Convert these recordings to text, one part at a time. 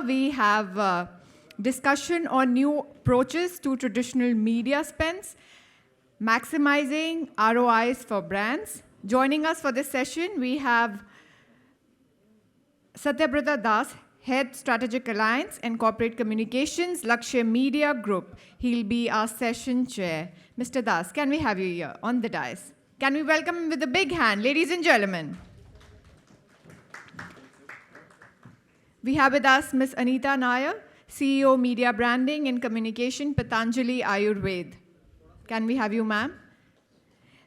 We have discussion on new approaches to traditional media spends, maximizing ROIs for brands. Joining us for this session, we have Satyabrata Das, Head Strategic Alliance and Corporate Communications, Lakshya Media Group. He'll be our session chair. Mr. Das, can we have you here on the dais? Can we welcome him with a big hand, ladies and gentlemen? We have with us Ms. Anita Nair, CEO Media Branding and Communication, Patanjali Ayurved. Can we have you, ma'am?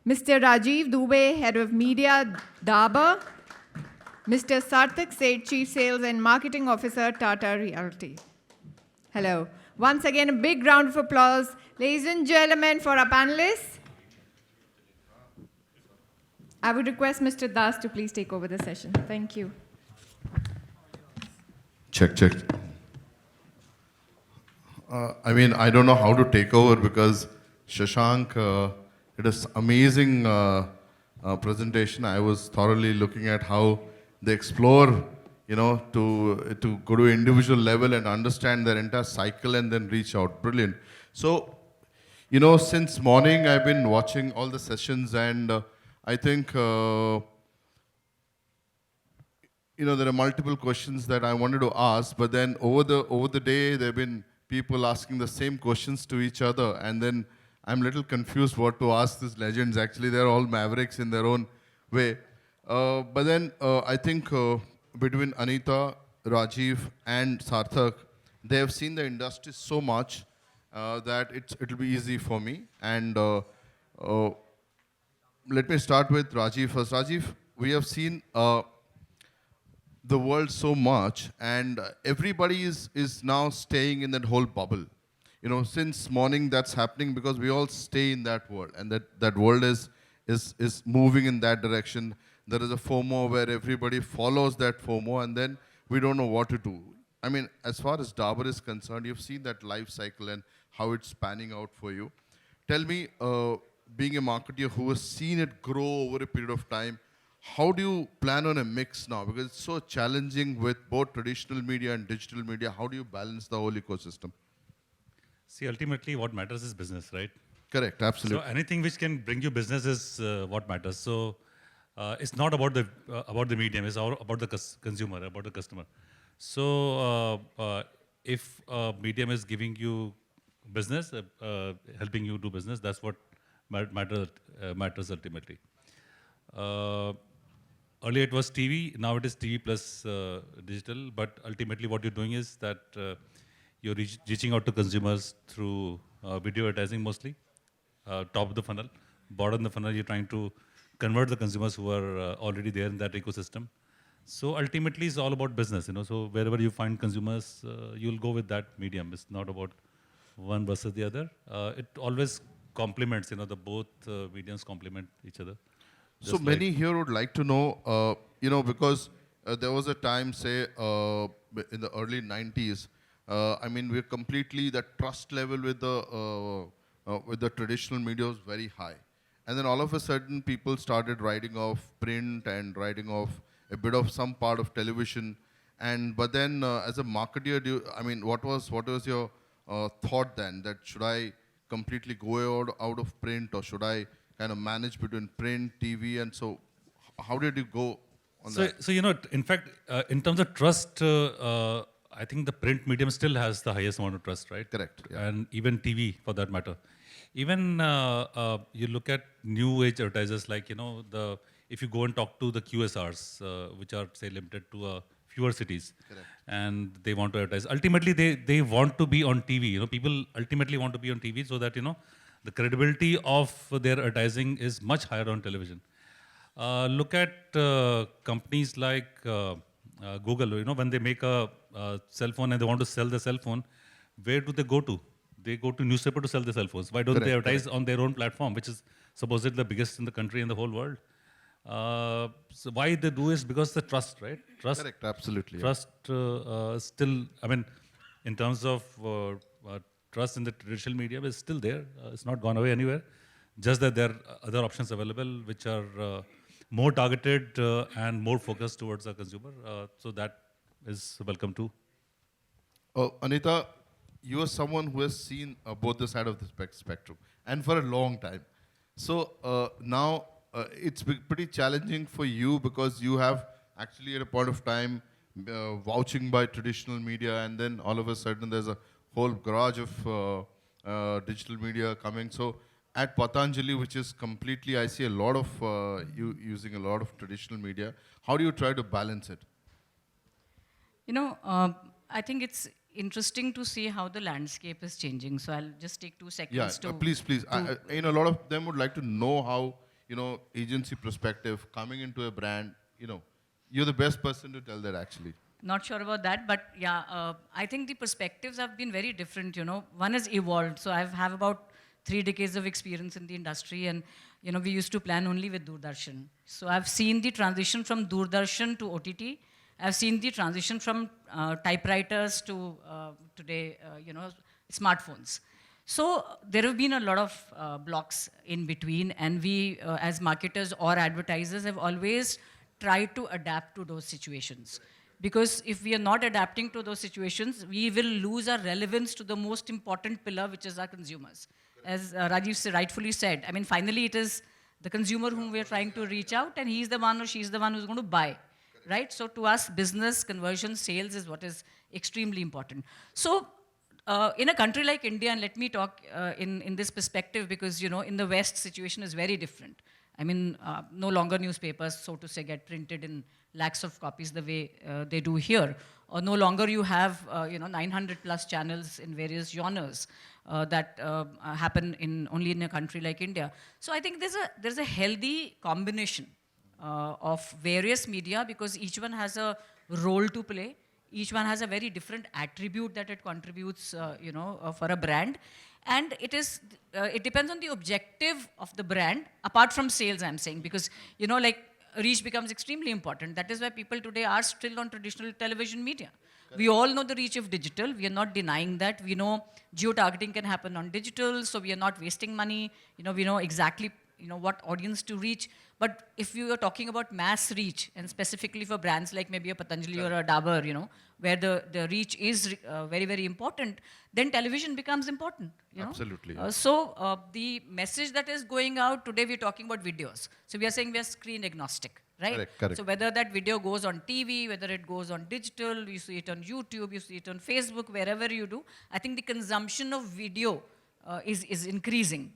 Mr. Rajiv Dubey, Head of Media, Dabur. Mr. Sarthak Seth, Chief Sales and Marketing Officer, Tata Realty. Hello. Once again, a big round of applause, ladies and gentlemen, for our panelists. I would request Mr. Das to please take over the session. Thank you. Check. I don't know how to take over because Shashank did an amazing presentation. I was thoroughly looking at how they explore, to go to individual level and understand their entire cycle and then reach out. Brilliant. So, since morning I've been watching all the sessions and I think there are multiple questions that I wanted to ask, but then over the day, there have been people asking the same questions to each other, and then I'm a little confused what to ask these legends. Actually, they're all mavericks in their own way. But then I think between Anita, Rajiv, and Sarthak, they have seen the industry so much that it'll be easy for me. And let me start with Rajiv first. Rajiv, we have seen the world so much, and everybody is now staying in that whole bubble. Since morning that's happening because we all stay in that world, and that world is moving in that direction. There is a FOMO where everybody follows that FOMO, and then we don't know what to do. I mean, as far as Dabur is concerned, you've seen that life cycle and how it's panning out for you. Tell me, being a marketer who has seen it grow over a period of time, how do you plan on a mix now? Because it's so challenging with both traditional media and digital media. How do you balance the whole ecosystem? See, ultimately, what matters is business, right? Correct, absolutely. So anything which can bring you business is what matters. So it's not about the medium. It's all about the consumer, about the customer. So if a medium is giving you business, helping you do business, that's what matters ultimately. Earlier it was TV, now it is TV plus digital, but ultimately what you're doing is that you're reaching out to consumers through video advertising mostly, top of the funnel. Bottom of the funnel, you're trying to convert the consumers who are already there in that ecosystem. So ultimately it's all about business, so wherever you find consumers, you'll go with that medium. It's not about one versus the other. It always complements, the both mediums complement each other. So many here would like to know, because there was a time, say, in the early 90s, we're completely, the trust level with the traditional media was very high. And then all of a sudden, people started writing off print and writing off a bit of some part of television. But then, as a marketer, what was your thought then? That should I completely go out of print, or should I kind of manage between print, TV, and so how did you go on that? So, in fact, in terms of trust, I think the print medium still has the highest amount of trust, right? Correct. Yeah. And even TV for that matter. Even you look at new age advertisers like, if you go and talk to the QSRs, which are, say, limited to fewer cities. Correct. And they want to advertise. Ultimately, they want to be on TV. People ultimately want to be on TV so that, the credibility of their advertising is much higher on television. Look at companies like Google, when they make a cell phone and they want to sell the cell phone, where do they go to? They go to newspaper to sell the cell phones. Why don't they advertise on their own platform, which is supposedly the biggest in the country and the whole world? So why they do is because the trust, right? Trust. Correct, absolutely. Trust still, in terms of trust in the traditional media is still there. It's not gone away anywhere. Just that there are other options available which are more targeted and more focused towards the consumer. So that is welcome too. Anita, you are someone who has seen both the side of the spectrum and for a long time. So now it's pretty challenging for you because you have actually at a point of time vouching by traditional media, and then all of a sudden there's a whole garage of digital media coming. So at Patanjali, which is completely, I see a lot of you using a lot of traditional media. How do you try to balance it? You know, I think it's interesting to see how the landscape is changing. So I'll just take 2 seconds Yeah, to... please. A lot of them would like to know how, agency perspective, coming into a brand, you're the best person to tell that actually. Not sure about that, but yeah, I think the perspectives have been very different, One has evolved. So I have about 3 decades of experience in the industry, and, we used to plan only with Doordarshan. So I've seen the transition from Doordarshan to OTT. I've seen the transition from typewriters to today, smartphones. So there have been a lot of blocks in between, and we, as marketers or advertisers, have always tried to adapt to those situations. Because if we are not adapting to those situations, we will lose our relevance to the most important pillar, which is our consumers. As Rajiv rightfully said, I mean, finally it is the consumer whom we are trying to reach out, and he's the one or she's the one who's going to buy. Right? So to us, business, conversion, sales is what is extremely important. So in a country like India, and let me talk in this perspective, because, in the West, situation is very different. I mean, no longer newspapers, so to say, get printed in lakhs of copies the way they do here. Or no longer you have, 900 plus channels in various genres that happen only in a country like India. So I think there's a healthy combination of various media, because each one has a role to play. Each one has a very different attribute that it contributes, for a brand. And it depends on the objective of the brand, apart from sales, I'm saying, because, reach becomes extremely important. That is why people today are still on traditional television media. Correct. We all know the reach of digital. We are not denying that. We know geo-targeting can happen on digital, so we are not wasting money. We know exactly what audience to reach. But if you are talking about mass reach, and specifically for brands like maybe a Patanjali or a Dabur, where the reach is very, very important, then television becomes important. Absolutely. So the message that is going out today, we're talking about videos. So we are saying we are screen agnostic, right? Correct. So whether that video goes on TV, whether it goes on digital, you see it on YouTube, you see it on Facebook, wherever you do, I think the consumption of video is increasing,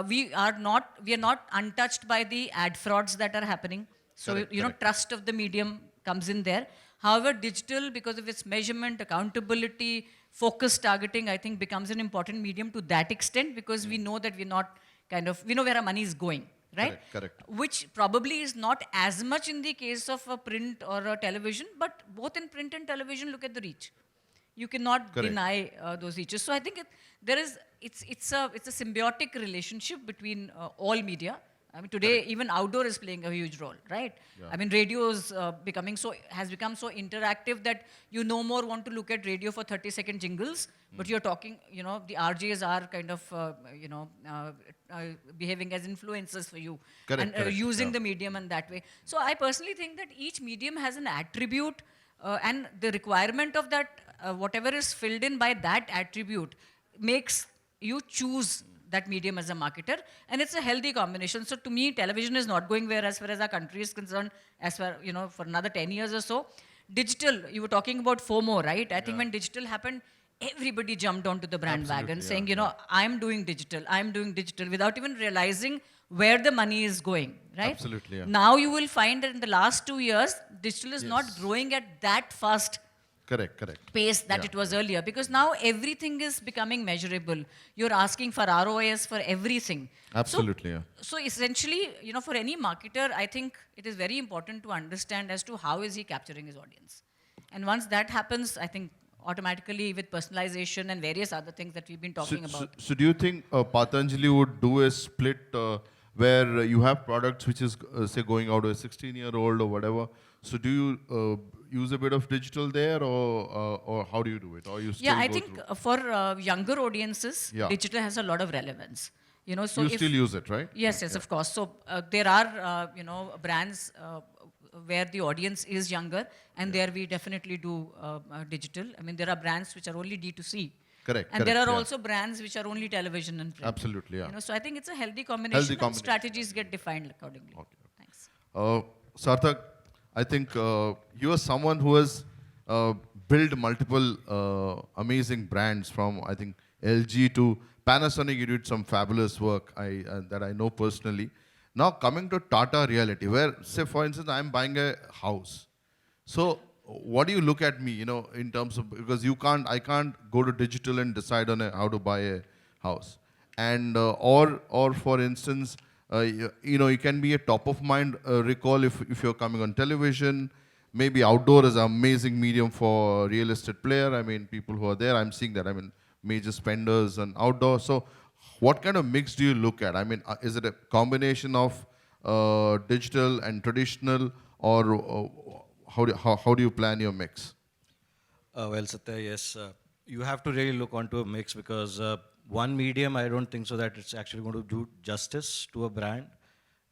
we are not untouched by the ad frauds that are happening. So, Correct. trust of the medium comes in there. However, digital, because of its measurement, accountability, focus targeting, I think becomes an important medium to that extent, because we know that we know where our money is going, right? Correct. Which probably is not as much in the case of a print or a television, but both in print and television, look at the reach. You cannot deny those reaches. So I think it's a symbiotic relationship between all media. I mean, today even outdoor is playing a huge role, right? Yeah. I mean, radio is has become so interactive that you no more want to look at radio for 30-second jingles, but you're talking, the RJs are kind of, behaving as influencers for you. Correct. And using the medium in that way. So I personally think that each medium has an attribute, and the requirement of that, whatever is filled in by that attribute, makes you choose that medium as a marketer, and it's a healthy combination. So to me, television is not going where as far as our country is concerned, as far, for another 10 years or so. Digital, you were talking about FOMO, right? I think when digital happened, everybody jumped onto the bandwagon saying, I'm doing digital, without even realizing where the money is going, right? Absolutely, yeah. Now you will find that in the last 2 years, digital is not growing at that fast pace that it was earlier, because now everything is becoming measurable. You're asking for ROIs for everything. Absolutely, so essentially, for any marketer, I think it is very important to understand as to how is he capturing his audience. And once that happens, I think automatically with personalization and various other things that we've been talking about. So do you think Patanjali would do a split where you have products which is, say, going out to a 16-year-old or whatever? So do you use a bit of digital there, or how do you do it? Or you still I think for younger audiences, digital has a lot of relevance. So you still use it, right? Yes, of course. So there are, brands where the audience is younger, and there we definitely do digital. I mean, there are brands which are only D2C. Correct. And there are yeah. also brands which are only television and print. Absolutely, yeah. You know, so I think it's a healthy combination. Healthy And combination. strategies get defined accordingly. Okay. Thanks. Sarthak, I think you are someone who has built multiple amazing brands from, I think, LG to Panasonic. You did some fabulous work that I know personally. Now coming to Tata Realty, where, say for instance, I'm buying a house. So what do you look at me, in terms of, because I can't go to digital and decide on how to buy a house. And, or for instance, you can be a top of mind recall if you're coming on television. Maybe outdoor is an amazing medium for real estate player. I mean, people who are there, I'm seeing that. I mean, major spenders and outdoor. So what kind of mix do you look at? I mean, is it a combination of digital and traditional, or how do you plan your mix? Well, Satya, yes. You have to really look onto a mix, because one medium, I don't think so that it's actually going to do justice to a brand.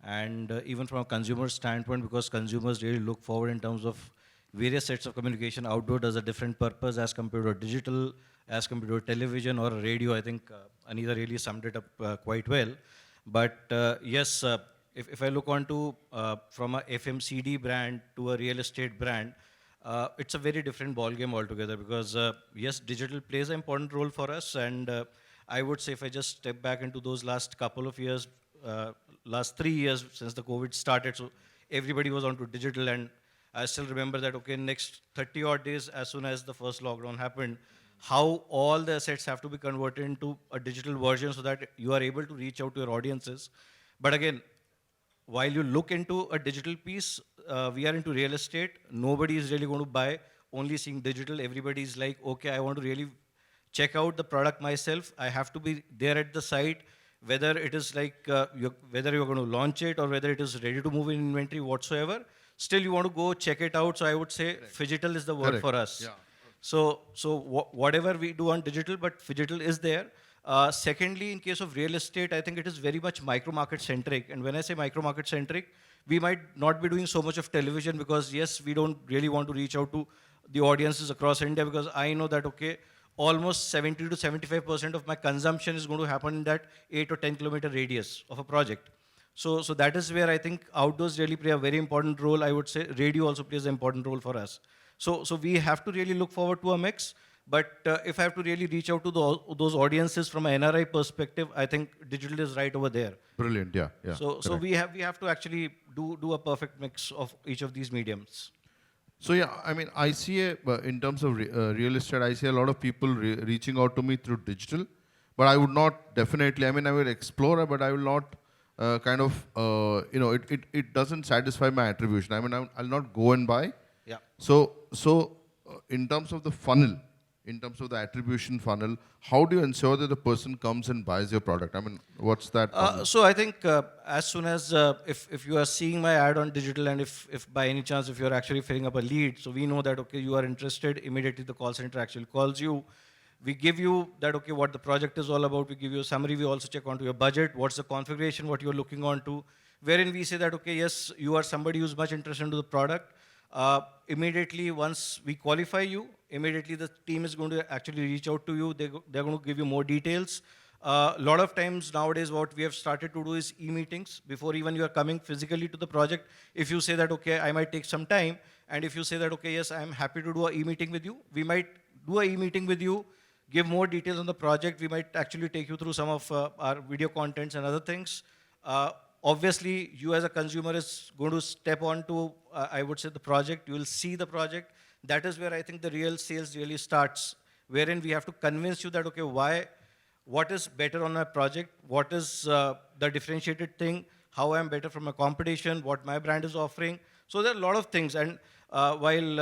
And even from a consumer standpoint, because consumers really look forward in terms of various sets of communication. Outdoor does a different purpose as compared to digital, as compared to a television or a radio. I think Anita really summed it up quite well. But yes, if I look onto from a FMCD brand to a real estate brand, it's a very different ballgame altogether, because yes, digital plays an important role for us. And I would say if I just step back into those last couple of years, last 3 years since the COVID started, so everybody was onto digital. And I still remember that, okay, next 30 odd days, as soon as the first lockdown happened, how all the assets have to be converted into a digital version so that you are able to reach out to your audiences. But again, while you look into a digital piece, we are into real estate. Nobody is really going to buy only seeing digital. Everybody is like, okay, I want to really check out the product myself. I have to be there at the site, whether it is like, whether you're going to launch it or whether it is ready to move in inventory whatsoever. Still, you want to go check it out. So I would say phygital is the word for us. Yeah. So whatever we do on digital, but phygital is there. Secondly, in case of real estate, I think it is very much micro-market centric. And when I say micro-market centric, we might not be doing so much of television, because yes, we don't really want to reach out to the audiences across India, because I know that, okay, almost 70 to 75% of my consumption is going to happen in that 8 or 10 kilometer radius of a project. So that is where I think outdoors really play a very important role. I would say radio also plays an important role for us. So we have to really look forward to a mix. But if I have to really reach out to those audiences from an NRI perspective, I think digital is right over there. Brilliant, yeah. So we have to actually do a perfect mix of each of these mediums. So yeah, I mean, I see in terms of real estate, I see a lot of people reaching out to me through digital, but I would not definitely, I mean, I will explore, but I will not it doesn't satisfy my attribution. I mean, I'll not go and buy. Yeah. So in terms of the funnel, in terms of the attribution funnel, how do you ensure that the person comes and buys your product? I mean, what's that? So I think as soon as, if you are seeing my ad on digital, and if by any chance, if you're actually filling up a lead, so we know that, okay, you are interested, immediately the call center actually calls you. We give you that, okay, what the project is all about. We give you a summary. We also check onto your budget. What's the configuration, what you're looking onto, wherein we say that, okay, yes, you are somebody who's much interested into the product. Immediately, once we qualify you, immediately the team is going to actually reach out to you. They're going to give you more details. A lot of times nowadays, what we have started to do is e-meetings before even you are coming physically to the project. If you say that, okay, I might take some time, and if you say that, okay, yes, I'm happy to do an e-meeting with you, we might do an e-meeting with you, give more details on the project. We might actually take you through some of our video contents and other things. Obviously, you as a consumer is going to step onto, I would say, the project. You will see the project. That is where I think the real sales really starts, wherein we have to convince you that, okay, what is better on my project, what is the differentiated thing, how I'm better from my competition, what my brand is offering. So there are a lot of things. And while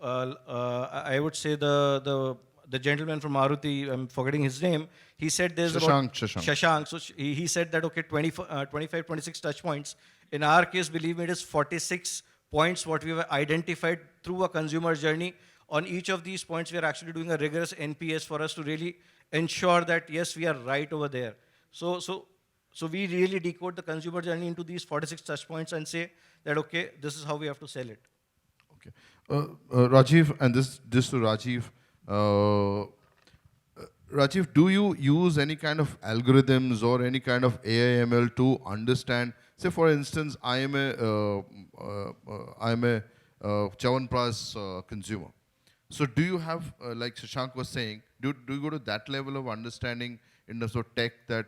I would say the gentleman from Maruti, I'm forgetting his name, he said there's Shashank. So he said that, okay, 25, 26 touch points. In our case, believe me, it is 46 points what we have identified through a consumer journey. On each of these points, we are actually doing a rigorous NPS for us to really ensure that, yes, we are right over there. So So we really decode the consumer journey into these 46 touch points and say that, okay, this is how we have to sell it. Okay. Rajiv, and this to Rajiv. Rajiv, do you use any kind of algorithms or any kind of AI ML to understand? Say, for instance, I am a Chyawanprash consumer. So, do you have, like Shashank was saying, do you go to that level of understanding in terms of tech that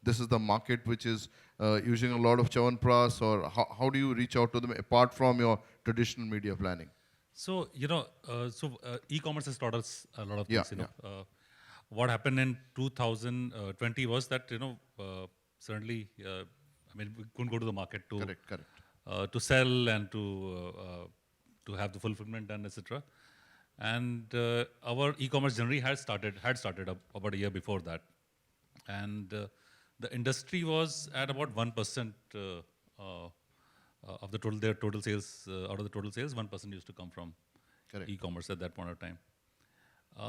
this is the market which is using a lot of Chyawanprash, or how do you reach out to them apart from your traditional media planning? So, e-commerce has taught us a lot of Yeah, things, What happened in 2020 was that, certainly, we couldn't go to the market to Correct. to sell and to have the fulfillment done, etc. And our e-commerce journey had started about a year before that, and the industry was at about 1% of the total total sales. Out of the total sales, 1% used to come from e-commerce at that point of time.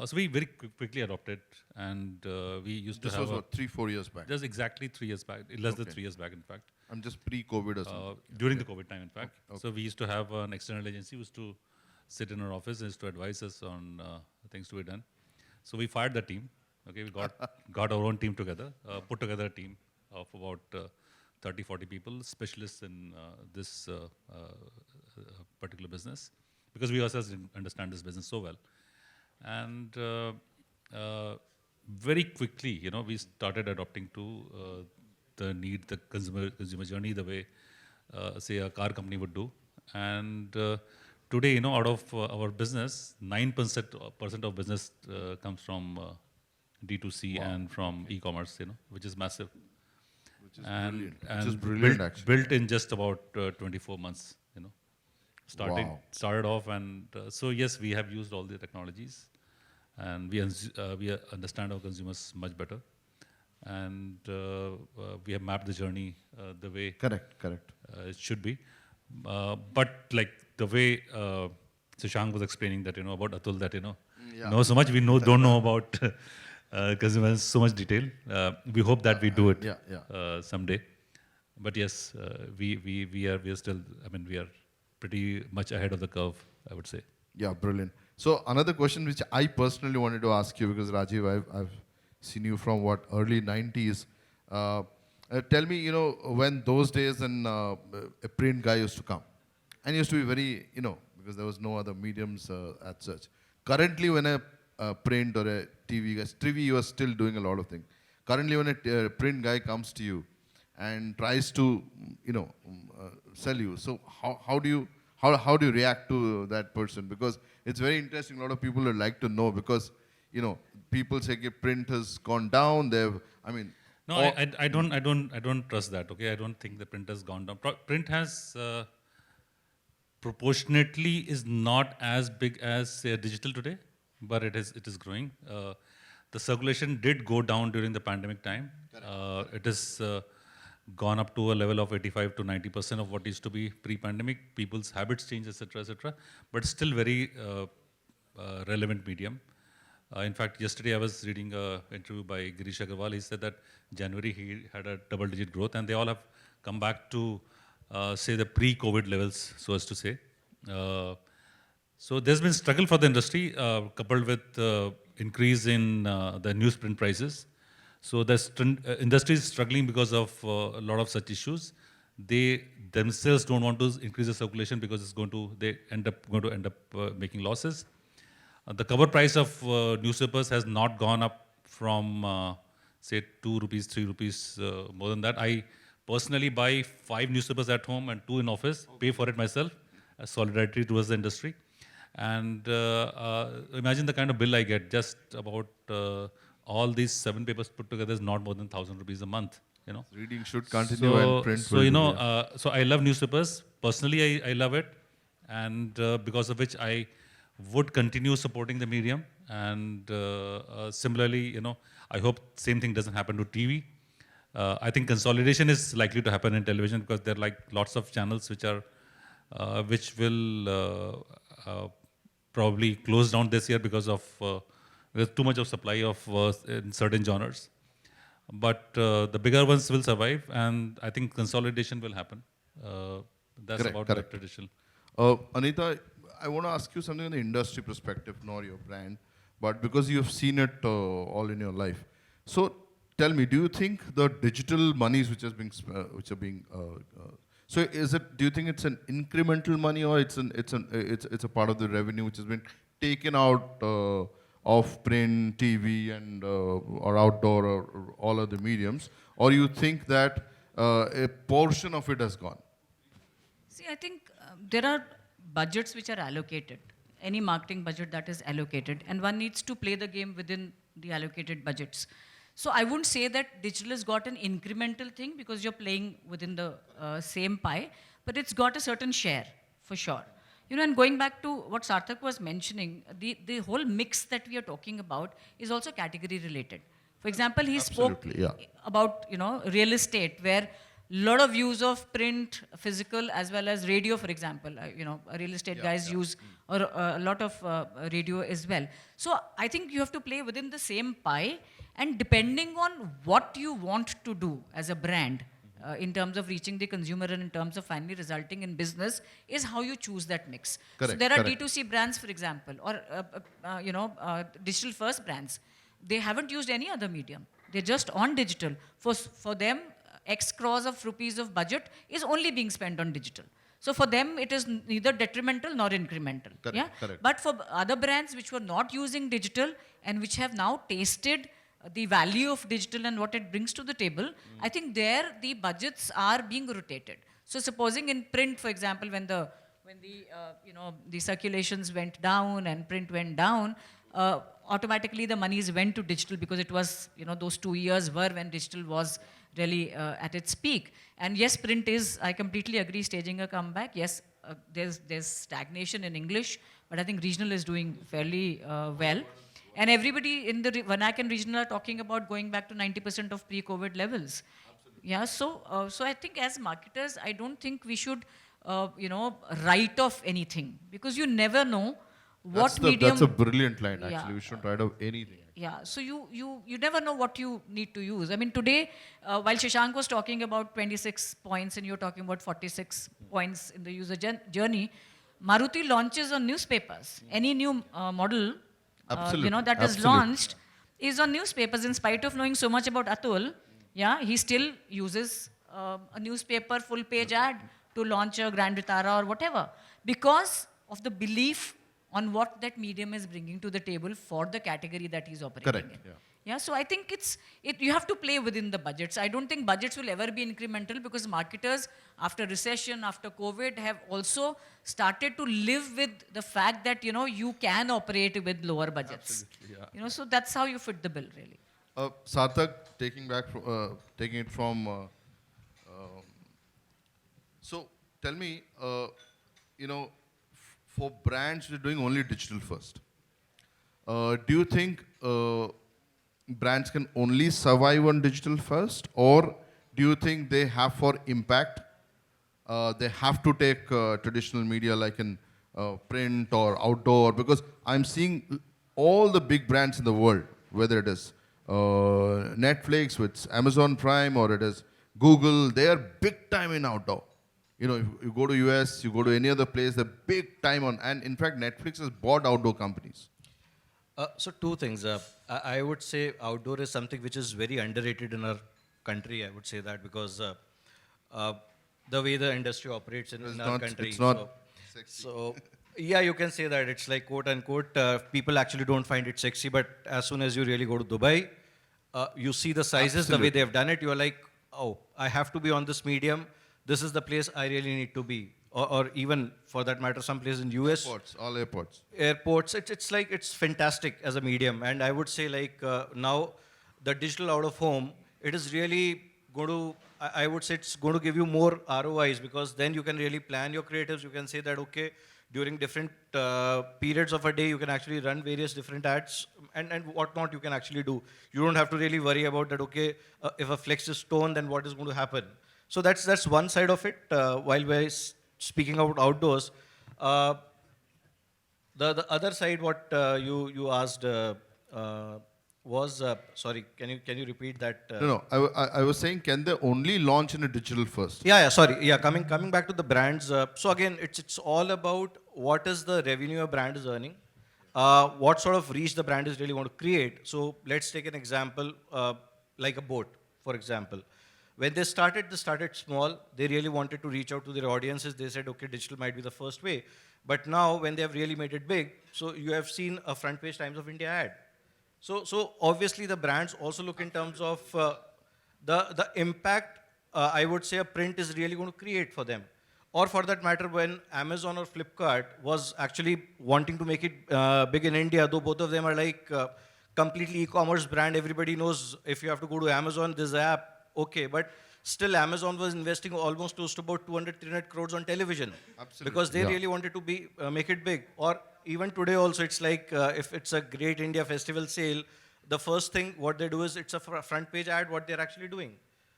So we very quickly adopted, and we used to have. This was what, 3-4 years back? Just exactly 3 years back, less than 3 years back, in fact. I'm just pre-COVID or something. During the COVID time, in fact. Okay. So we used to have an external agency who used to sit in our office and used to advise us on things to be done. So we fired the team. Okay, we got our own team together, put together a team of about 30, 40 people, specialists in this particular business, because we ourselves didn't understand this business so well. And very quickly, we started adopting to the consumer journey the way, say, a car company would do. And today, out of our business, 9% of business comes from D2C and from e-commerce, which is massive. Which is and brilliant. Which is brilliant, actually. Built in just about 24 months, Started off, and so yes, we have used all the technologies, and we understand our consumers much better, and we have mapped the journey the way Correct. it should be. But like the way Shashank was explaining that, about Atul, that, know so much, we don't know about consumers so much detail. We hope that we do it someday. But yes, we are still, we are pretty much ahead of the curve, I would say. Yeah, brilliant. So another question which I personally wanted to ask you, because Rajiv, I've seen you from early 90s. Tell me, when those days and a print guy used to come, and used to be very, because there was no other mediums as such. Currently, when a print or a TV guy, you are still doing a lot of things. Currently, when a print guy comes to you and tries to, sell you, so how do you react to that person? Because it's very interesting. A lot of people would like to know, because, people say print has gone down. No, I don't trust that. Okay, I don't think the print has gone down. Print has proportionately is not as big as, say, digital today, but it is growing. The circulation did go down during the pandemic time. It has gone up to a level of 85 to 90% of what used to be pre-pandemic. People's habits change, etc., but still very relevant medium. In fact, yesterday I was reading an interview by Girish Agarwal. He said that January he had a double-digit growth, and they all have come back to, say, the pre-COVID levels, so as to say. So there's been struggle for the industry, coupled with increase in the newsprint prices. So the industry is struggling because of a lot of such issues. They themselves don't want to increase the circulation because they end up making losses. The cover price of newspapers has not gone up from, say, 2 rupees, 3 rupees, more than that. I personally buy 5 newspapers at home and 2 in office, pay for it myself, as solidarity towards the industry. And imagine the kind of bill I get. Just about all these 7 papers put together is not more than 1,000 rupees a month. Reading should continue and print will. So I love newspapers. Personally, I love it, and because of which I would continue supporting the medium. And similarly, I hope same thing doesn't happen to TV. I think consolidation is likely to happen in television, because there are lots of channels which will probably close down this year because of there's too much of supply of in certain genres. But the bigger ones will survive, and I think consolidation will happen. That's Correct, about correct. the traditional. Anita, I want to ask you something in the industry perspective, not your brand, but because you've seen it all in your life. So tell me, do you think the digital monies which which are being so is it? Do you think it's an incremental money, or it's a part of the revenue which has been taken out of print, TV, and or outdoor or all other mediums, or you think that a portion of it has gone? See, I think there are budgets which are allocated, any marketing budget that is allocated, and one needs to play the game within the allocated budgets. So I wouldn't say that digital has got an incremental thing because you're playing within the same pie, but it's got a certain share, for sure. You know, and going back to what Sarthak was mentioning, the whole mix that we are talking about is also category related. For example, he spoke Absolutely, yeah. about, you know, real estate, where lot of use of print, physical, as well as radio, for example. You know, real estate guys use or a lot of radio as well. So I think you have to play within the same pie, and depending on what you want to do as a brand, in terms of reaching the consumer and in terms of finally resulting in business, is how you choose that mix. Correct, So there are correct. D2C brands, for example, or digital first brands. They haven't used any other medium. They're just on digital. For them, X crores of rupees of budget is only being spent on digital. So for them, it is neither detrimental nor incremental. Correct, Yeah? correct. But for other brands which were not using digital and which have now tasted the value of digital and what it brings to the table, I think there the budgets are being rotated. So supposing in print, for example, when the circulations went down and print went down, automatically the monies went to digital because it was, those 2 years were when digital was really at its peak. And yes, print is, I completely agree, staging a comeback. Yes, there's stagnation in English, but I think regional is doing fairly well. And everybody in the Vernac and regional are talking about going back to 90% of pre-COVID levels. Absolutely. Yeah, so I think as marketers, I don't think we should, write off anything, because you never know what medium. That's a brilliant line, actually. Yeah. We should write out anything. Yeah, so you never know what you need to use. I mean, today, while Shashank was talking about 26 points and you're talking about 46 points in the user journey, Maruti launches on newspapers. Any new model, Absolutely. that is Absolutely. launched is on newspapers. In spite of knowing so much about Atul, yeah, he still uses a newspaper full page ad to launch a Grand Vitara or whatever, because of the belief on what that medium is bringing to the table for the category that he's operating Correct, in. yeah. Yeah, so I think you have to play within the budgets. I don't think budgets will ever be incremental, because marketers, after recession, after COVID, have also started to live with the fact that, you can operate with lower budgets. Absolutely, yeah. So that's how you fit the bill, really. Sarthak, taking it from, so tell me, for brands which are doing only digital first, do you think brands can only survive on digital first, or do you think they have, for impact, they have to take traditional media like in print or outdoor? Because I'm seeing all the big brands in the world, whether it is Netflix with Amazon Prime or it is Google, they are big time in outdoor. If you go to US, you go to any other place, they're big time on. And in fact, Netflix has bought outdoor companies. So two things. I would say outdoor is something which is very underrated in our country. I would say that because the way the industry operates in our country. It's not sexy. So yeah, you can say that it's like quote unquote. People actually don't find it sexy, but as soon as you really go to Dubai, you see the sizes, Absolutely. the way they've done it. You're like, oh, I have to be on this medium. This is the place I really need to be. Or even for that matter, some place in US. All airports. Airports, it's fantastic as a medium. And I would say like now the digital out of home, it is really going to, I would say it's going to give you more ROIs, because then you can really plan your creatives. You can say that, okay, during different periods of a day, you can actually run various different ads and whatnot you can actually do. You don't have to really worry about that, okay, if a flex is torn, then what is going to happen? So that's one side of it. While we're speaking about outdoors, the other side, what you asked was, sorry, can you repeat that? No, I was saying, can they only launch in a digital first? Yeah, sorry. Yeah, coming back to the brands. So again, it's all about what is the revenue a brand is earning, what sort of reach the brand is really want to create. So let's take an example, like a boat, for example. When they started small. They really wanted to reach out to their audiences. They said, okay, digital might be the first way. But now, when they have really made it big, so you have seen a front page Times of India ad. So obviously the brands also look in terms of the impact I would say a print is really going to create for them. Or for that matter, when Amazon or Flipkart was actually wanting to make it big in India, though both of them are like completely e-commerce brand, everybody knows if you have to go to Amazon, this app, okay, but still Amazon was investing almost close to about 200, 300 crores on television. Absolutely. Because they really wanted to be make it big. Or even today also, it's like if it's a Great India Festival sale, the first thing what they do is it's a front page ad what they're actually doing.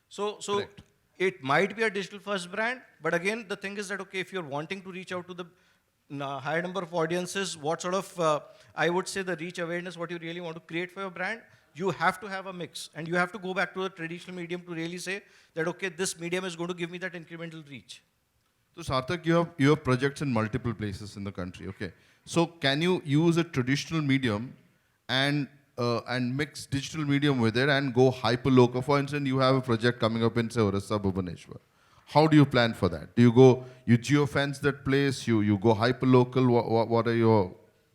So Correct. It might be a digital first brand, but again, the thing is that, okay, if you're wanting to reach out to the higher number of audiences, what sort of, I would say the reach awareness, what you really want to create for your brand, you have to have a mix. And you have to go back to a traditional medium to really say that, okay, this medium is going to give me that incremental reach. So Sarthak, you have projects in multiple places in the country, okay. So can you use a traditional medium and mix digital medium with it and go hyper-local? For instance, you have a project coming up in, say, Orissa, Bhubaneswar. How do you plan for that? Do you geofence that place, you go hyper-local? What are your...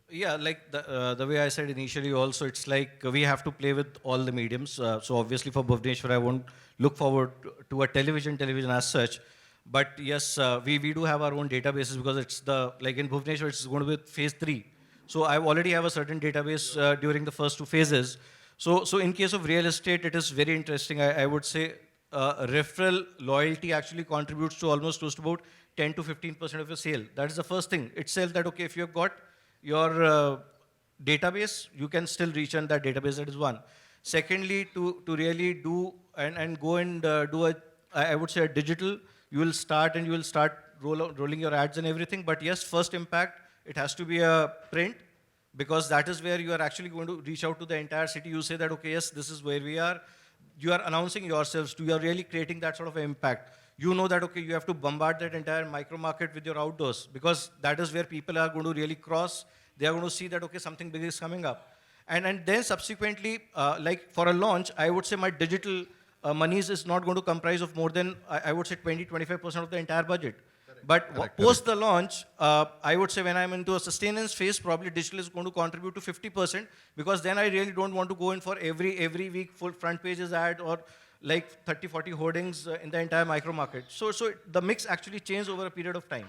Yeah, like the way I said initially also, it's like we have to play with all the mediums. So obviously for Bhubaneswar, I won't look forward to a television as such. But yes, we do have our own databases because it's like in Bhubaneswar, it's going to be phase 3. So I already have a certain database during the first 2 phases. So in case of real estate, it is very interesting. I would say referral loyalty actually contributes to almost close to about 10 to 15% of your sale. That is the first thing itself that, okay, if you've got your database, you can still reach on that database. That is one. Secondly, to really do and go and do I would say a digital, you will start rolling your ads and everything. But yes, first impact, it has to be a print, because that is where you are actually going to reach out to the entire city. You say that, okay, yes, this is where we are. You are announcing yourselves. You are really creating that sort of impact. You know that, okay, you have to bombard that entire micro market with your outdoors, because that is where people are going to really cross. They are going to see that, okay, something big is coming up. And then subsequently, like for a launch, I would say my digital monies is not going to comprise of more than, I would say 20-25% of the entire budget. But post the launch, I would say when I'm into a sustenance phase, probably digital is going to contribute to 50%, because then I really don't want to go in for every week full front pages ad or like 30-40 hoardings in the entire micro market. So the mix actually changed over a period of time.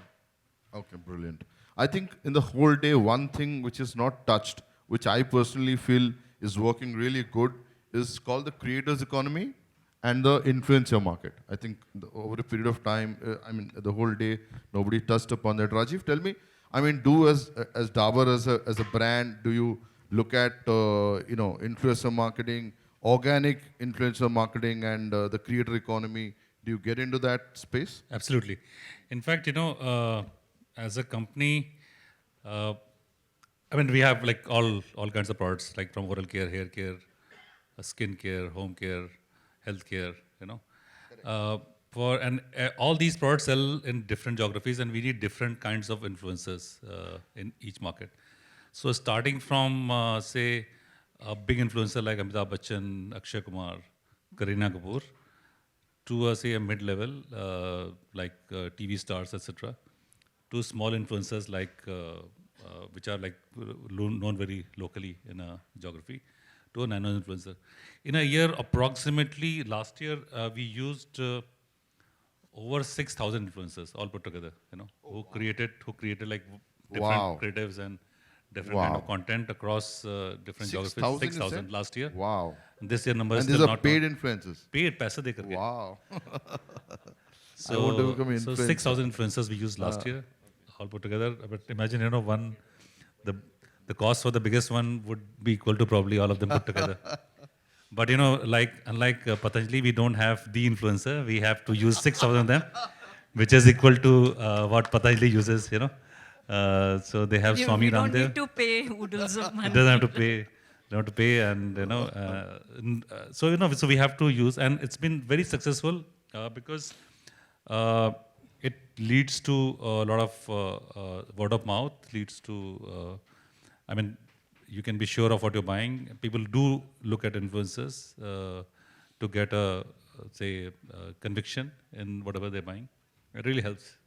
Okay, brilliant. I think in the whole day, one thing which is not touched, which I personally feel is working really good, is called the creators economy and the influencer market. I think over a period of time, the whole day, nobody touched upon that. Rajiv, tell me, as Dabur, as a brand, do you look at influencer marketing, organic influencer marketing, and the creator economy? Do you get into that space? Absolutely. In fact, as a company, we have like all kinds of products, like from oral care, hair care, skin care, home care, healthcare, all these products sell in different geographies, and we need different kinds of influencers in each market. So starting from, say, a big influencer like Amitabh Bachchan, Akshay Kumar, Kareena Kapoor, to say a mid-level like TV stars, etc., to small influencers like which are like known very locally in a geography, to a nano influencer. In a year, approximately last year, we used over 6,000 influencers all put together. Who created like different creatives and different kind of content across different geographies. 6,000 last year. Wow. And this year number is these still are not paid known. influencers. Paid, paisa de karke. Wow. So, I want to become an so influencer. 6,000 influencers we used last year, all put together. But imagine, the cost for the biggest one would be equal to probably all of them put together. But unlike Patanjali, we don't have the influencer. We have to use 6,000 of them, which is equal to what Patanjali uses. So they have Swami You don't Ramdev. need to pay oodles of money. It doesn't have to pay. don't have to pay, and so we have to use, and it's been very successful because it leads to a lot of word of mouth, leads to, you can be sure of what you're buying. People do look at influencers to get conviction in whatever they're buying. It really helps.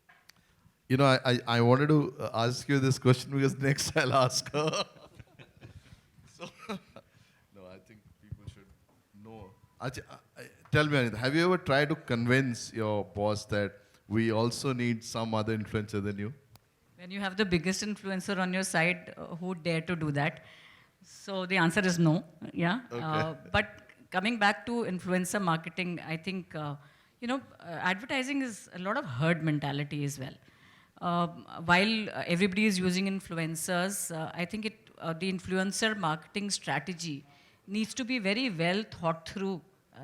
I wanted to ask you this question because next I'll ask her. No, I think people should know. Tell me, Anita, have you ever tried to convince your boss that we also need some other influencer than you? When you have the biggest influencer on your side, who dare to do that? So the answer is no. Yeah. Okay. But coming back to influencer marketing, I think advertising is a lot of herd mentality as well. While everybody is using influencers, I think the influencer marketing strategy needs to be very well thought through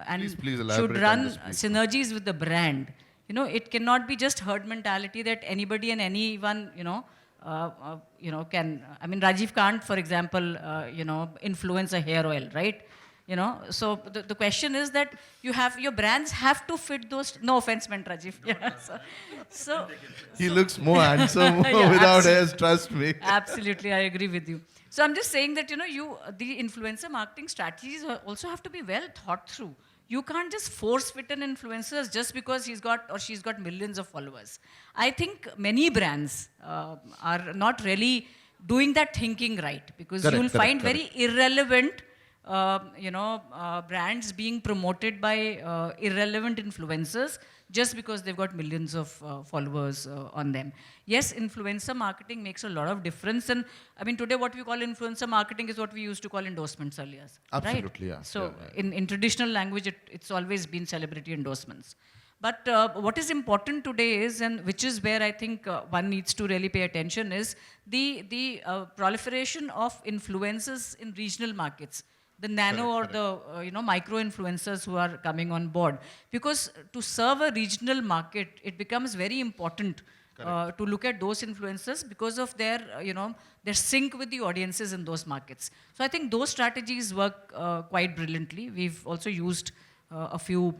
and Please should elaborate on run this, please. synergies with the brand. It cannot be just herd mentality that anybody and anyone, can. Rajiv can't, for example, influence a hair oil, right? So the question is that your brands have to fit those. No offense meant, Rajiv. Yeah. So He looks more handsome Yeah, without absolutely. hairs, trust me. Absolutely, I agree with you. So I'm just saying that, the influencer marketing strategies also have to be well thought through. You can't just force fit an influencer just because he's got or she's got millions of followers. I think many brands are not really doing that thinking right, because you'll find very irrelevant brands being promoted by irrelevant influencers just because they've got millions of followers on them. Yes, influencer marketing makes a lot of difference. And today what we call influencer marketing is what we used to call endorsements earlier. Absolutely, right? yeah. So Yeah. In traditional language, it's always been celebrity endorsements. But what is important today is, and which is where I think one needs to really pay attention, is the proliferation of influencers in regional markets. The nano or the micro influencers who are coming on board, because to serve a regional market, it becomes very important to look at those influencers because of their their sync with the audiences in those markets. So I think those strategies work quite brilliantly. We've also used a few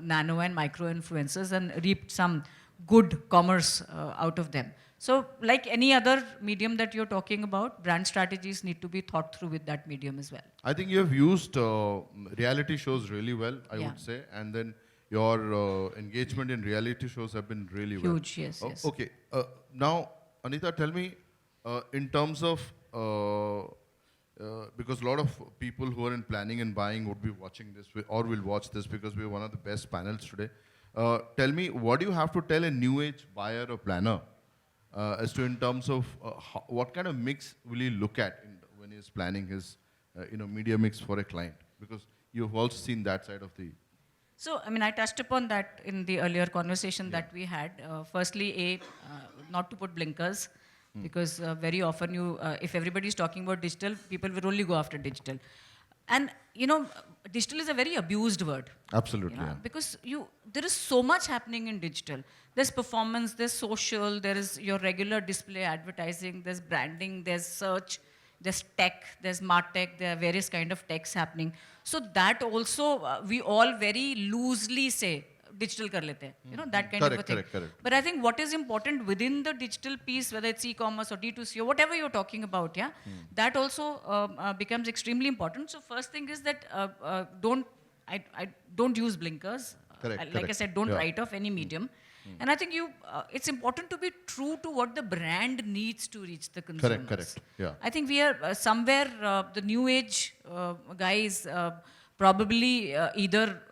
nano and micro influencers and reaped some good commerce out of them. So like any other medium that you're talking about, brand strategies need to be thought through with that medium as well. I think you have used reality shows really well, I Yeah. would say. And then your engagement in reality shows have been really well. Huge, yes, yes. Okay. Now, Anita, tell me, in terms of, because a lot of people who are in planning and buying would be watching this or will watch this because we're one of the best panels today. Tell me, what do you have to tell a new age buyer or planner as to in terms of what kind of mix will he look at when he's planning his media mix for a client? Because you've also seen that side of the... So, I touched upon that in the earlier conversation that we had. Firstly, not to put blinkers, because very often if everybody is talking about digital, people will only go after digital. And, digital is a very abused word. Absolutely, yeah. Because there is so much happening in digital. There's performance, there's social, there is your regular display advertising, there's branding, there's search, there's tech, there's MarTech, there are various kind of techs happening. So that also, we all very loosely say, digital kar lete hain, that kind of a thing. Correct. But I think what is important within the digital piece, whether it's e-commerce or D2C or whatever you're talking about, that also becomes extremely important. So first thing is that I don't use blinkers. Like I said, don't write off any medium. And I think it's important to be true to what the brand needs to reach the consumers. Correct. Yeah. I think we are somewhere, the new age guys probably either,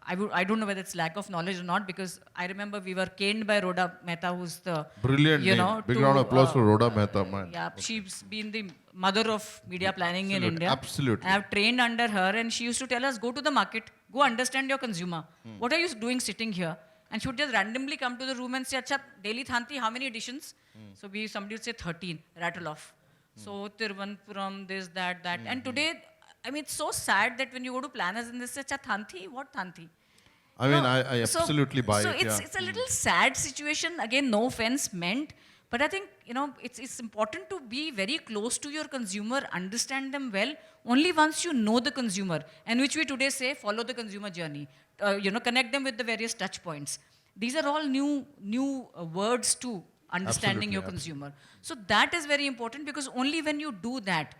I don't know whether it's lack of knowledge or not, because I remember we were caned by Rhoda Mehta, who's the... Brilliant name. Big round of applause for Rhoda Mehta, man. Yeah, she's been the mother of media planning in India. Absolutely. I have trained under her, and she used to tell us, go to the market, go understand your consumer. What are you doing sitting here? And she would just randomly come to the room and say, Acha, daily Thanti, how many editions? So somebody would say 13, rattle off. So Tiruvananthapuram, this, that. And today, it's so sad that when you go to planners and they say, Acha, Thanti? What Thanti? I absolutely buy it. So it's a little sad situation. Again, no offense meant. But I think, it's important to be very close to your consumer, understand them well, only once you know the consumer, and which we today say, follow the consumer journey. Connect them with the various touch points. These are all new words to understanding your consumer. So that is very important, because only when you do that,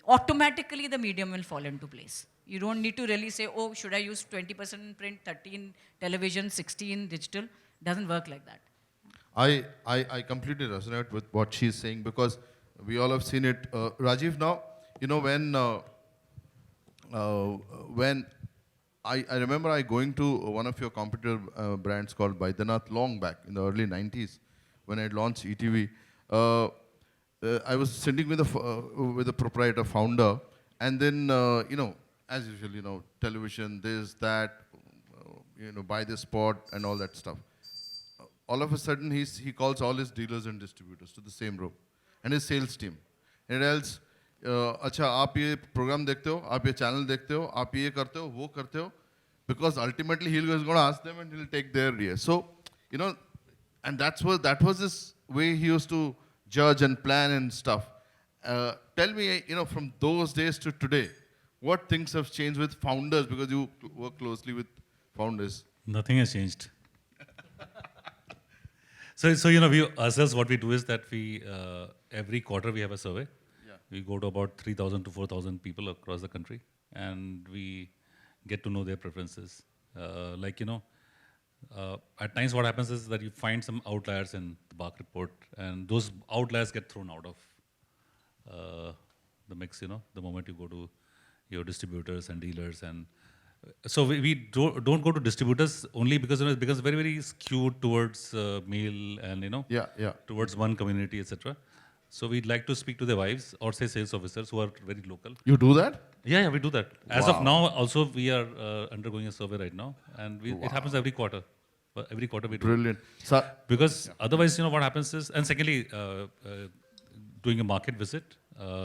automatically the medium will fall into place. You don't need to really say, oh, should I use 20% in print, 30 in television, 60 in digital? Doesn't work like that. I completely resonate with what she's saying, because we all have seen it. Rajiv, now, when I remember I going to one of your competitor brands called Baidyanath long back in the early 90s when I launched ETV. I was sitting with the proprietor, founder, and then, as usual, television, this, that, buy this spot and all that stuff. All of a sudden, he calls all his dealers and distributors to the same room, and his sales team. And tells, अच्छा आप ये program देखते हो, आप ये channel देखते हो, आप ये करते हो, वो करते हो, because ultimately he's going to ask them and he'll take their idea. So, and that was his way he used to judge and plan and stuff. Tell me, from those days to today, what things have changed with founders, because you work closely with founders? Nothing has changed. So we ourselves, what we do is that we every quarter we have a survey. Yeah. We go to about 3,000 to 4,000 people across the country, and we get to know their preferences. At times what happens is that you find some outliers in the BARC report, and those outliers get thrown out of the mix, the moment you go to your distributors and dealers. And so we don't go to distributors only because it becomes very, very skewed towards male and, towards one community, etc. So we'd like to speak to their wives or say sales officers who are very local. You do that? Yeah, we do that. As Wow. of now, also we are undergoing a survey right now, and it happens every quarter. Every quarter we do. Brilliant. So, Because otherwise, what happens is, and secondly, doing a market visit.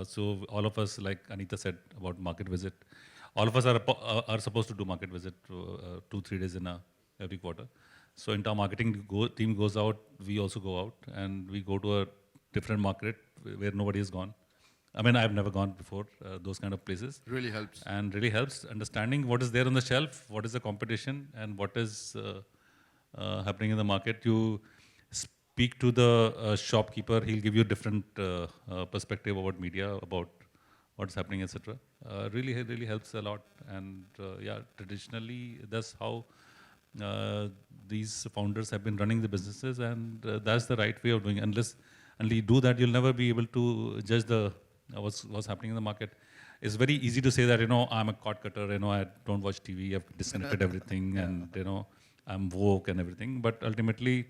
So all of us, like Anita said about market visit, all of us are supposed to do market visit 2-3 days in every quarter. So entire marketing team goes out. We also go out, and we go to a different market where nobody has gone. I mean, I've never gone before those kind of places. really helps. And really helps understanding what is there on the shelf, what is the competition, and what is happening in the market. You speak to the shopkeeper, he'll give you a different perspective about media, about what's happening, etc. Really helps a lot. And traditionally, that's how these founders have been running the businesses, and that's the right way of doing it. Unless you do that, you'll never be able to judge what's happening in the market. It's very easy to say that, I'm a cord cutter, I don't watch TV, I've disconnected everything, and, I'm woke and everything. But ultimately,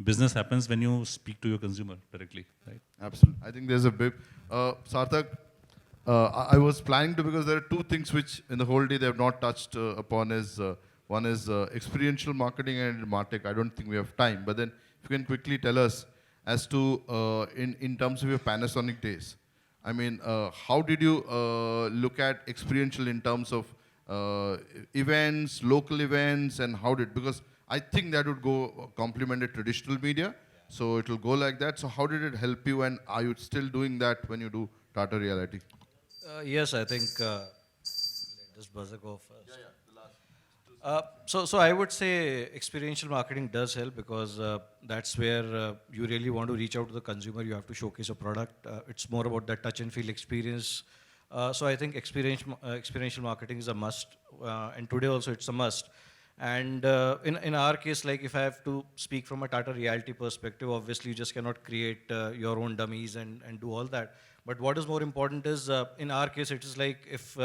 business happens when you speak to your consumer directly, right? Absolutely. I think there's a big... Sarthak, I was planning to, because there are two things which in the whole day they have not touched upon is, one is experiential marketing and MarTech. I don't think we have time, but then if you can quickly tell us as to, in terms of your Panasonic days, I mean, how did you look at experiential in terms of events, local events, and how did, because I think that would go complemented traditional media, so it will go like that. So how did it help you, and are you still doing that when you do Tata Reality? Yes, I think, let this buzzer go first. So I would say experiential marketing does help, because that's where you really want to reach out to the consumer. You have to showcase a product. It's more about that touch and feel experience. So I think experiential marketing is a must, and today also it's a must. And in our case, like if I have to speak from a Tata Realty perspective, obviously you just cannot create your own dummies and do all that. But what is more important is, in our case, it is like if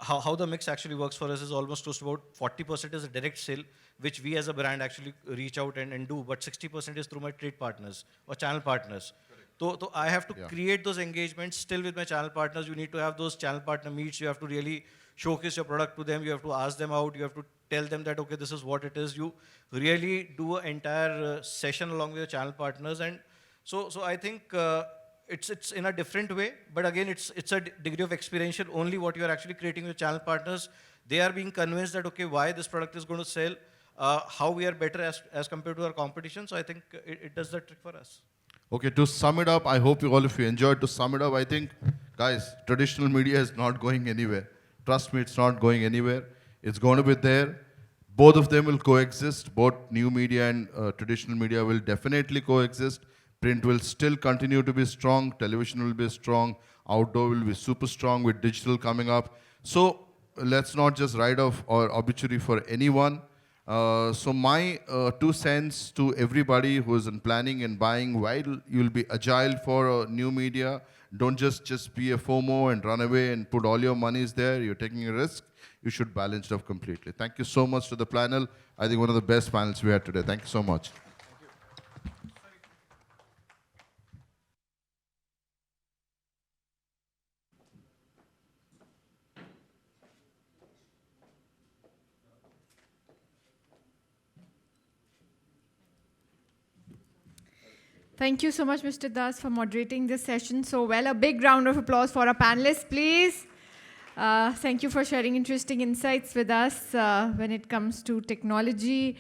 how the mix actually works for us is almost close to about 40% is a direct sale, which we as a brand actually reach out and do, but 60% is through my trade partners or channel partners. So I have to create those engagements still with my channel partners. You need to have those channel partner meets. You have to really showcase your product to them. You have to ask them out. You have to tell them that, okay, this is what it is. You really do an entire session along with your channel partners. And so I think it's in a different way, but again, it's a degree of experiential. Only what you are actually creating with channel partners, they are being convinced that, okay, why this product is going to sell, how we are better as compared to our competition. So I think it does the trick for us. Okay, to sum it up, I hope all of you enjoyed. To sum it up, I think, guys, traditional media is not going anywhere. Trust me, it's not going anywhere. It's going to be there. Both of them will coexist. Both new media and traditional media will definitely coexist. Print will still continue to be strong. Television will be strong. Outdoor will be super strong with digital coming up. So let's not just write off or obituary for anyone. So my 2 cents to everybody who is in planning and buying, while you'll be agile for new media, don't just be a FOMO and run away and put all your monies there. You're taking a risk. You should balance it off completely. Thank you so much to the panel. I think one of the best panels we had today. Thank you so much. Thank you so much, Mr. Das, for moderating this session so well. A big round of applause for our panelists, please. Thank you for sharing interesting insights with us when it comes to technology.